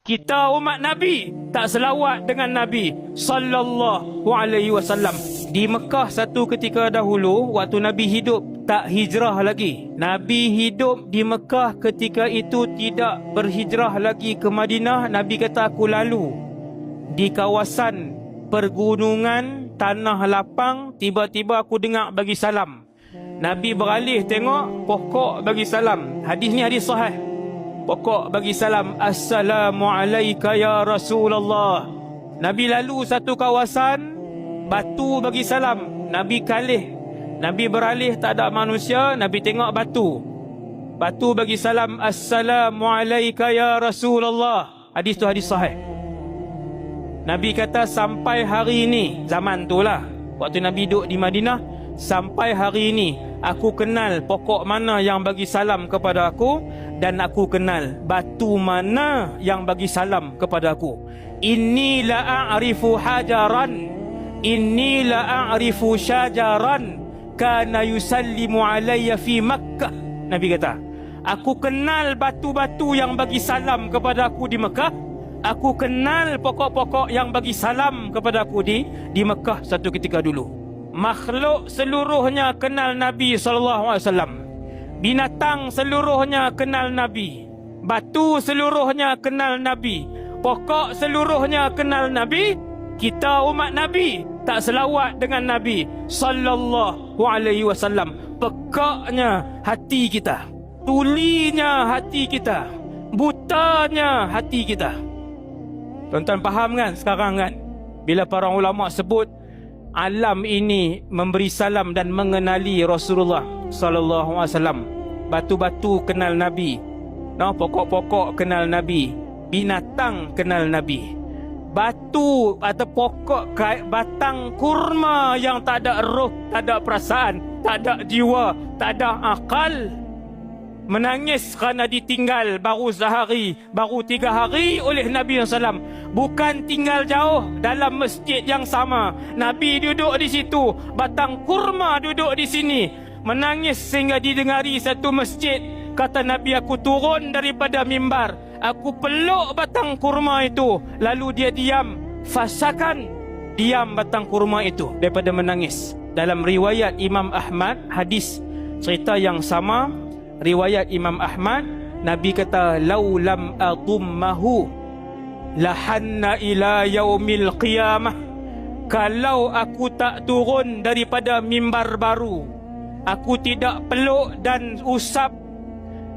Kita umat Nabi tak selawat dengan Nabi sallallahu alaihi wasallam. Di Mekah satu ketika dahulu, waktu Nabi hidup, tak hijrah lagi. Nabi hidup di Mekah ketika itu, tidak berhijrah lagi ke Madinah. Nabi kata, aku lalu di kawasan pergunungan, tanah lapang, tiba-tiba aku dengar bagi salam. Nabi beralih tengok, pokok bagi salam. Hadis ni hadis sahih. Pokok bagi salam, Assalamualaikum ya Rasulullah. Nabi lalu satu kawasan, batu bagi salam. Nabi kalih, Nabi beralih, tak ada manusia. Nabi tengok batu, batu bagi salam, Assalamualaikum ya Rasulullah. Hadis tu hadis sahih. Nabi kata sampai hari ini, zaman tu lah, waktu Nabi duduk di Madinah, sampai hari ini aku kenal pokok mana yang bagi salam kepada aku, dan aku kenal batu mana yang bagi salam kepada aku. Inni la a'rifu hajaran, inni la a'rifu syajaran kana yusallimu alayya fi Makkah. Nabi kata, aku kenal batu-batu yang bagi salam kepada aku di Mekah. Aku kenal pokok-pokok yang bagi salam kepada aku di Mekah satu ketika dulu. Makhluk seluruhnya kenal Nabi SAW. Binatang seluruhnya kenal Nabi. Batu seluruhnya kenal Nabi. Pokok seluruhnya kenal Nabi. Kita umat Nabi tak selawat dengan Nabi sallallahu alaihi wasallam. Pekaknya hati kita, tulinya hati kita, butanya hati kita. Tuan-tuan faham kan sekarang kan, bila para ulama sebut alam ini memberi salam dan mengenali Rasulullah sallallahu alaihi wasallam. Batu-batu kenal Nabi, pokok-pokok kenal Nabi, binatang kenal Nabi. Batu atau pokok, batang kurma yang tak ada roh, tak ada perasaan, tak ada jiwa, tak ada akal, menangis kerana ditinggal baru sehari, baru 3 hari oleh Nabi SAW. Bukan tinggal jauh, dalam masjid yang sama. Nabi duduk di situ, batang kurma duduk di sini, menangis sehingga didengari satu masjid. Kata Nabi, aku turun daripada mimbar, aku peluk batang kurma itu, lalu dia diam. Fasakan, diam batang kurma itu daripada menangis. Dalam riwayat Imam Ahmad, hadis cerita yang sama, riwayat Imam Ahmad, Nabi kata, lau lam atummahu lahanna ila yaumil qiyamah. Kalau aku tak turun daripada mimbar baru, aku tidak peluk dan usap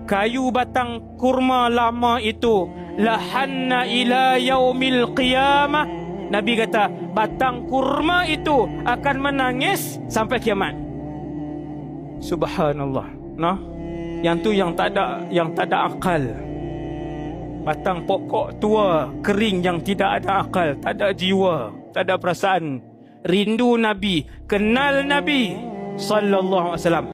kayu batang kurma lama itu, lahanna ila yaumil qiyamah. Nabi kata, batang kurma itu akan menangis sampai kiamat. Subhanallah. Yang tu yang tak ada akal. Batang pokok tua kering yang tidak ada akal, tak ada jiwa, tak ada perasaan. Rindu Nabi, kenal Nabi sallallahu alaihi wasallam.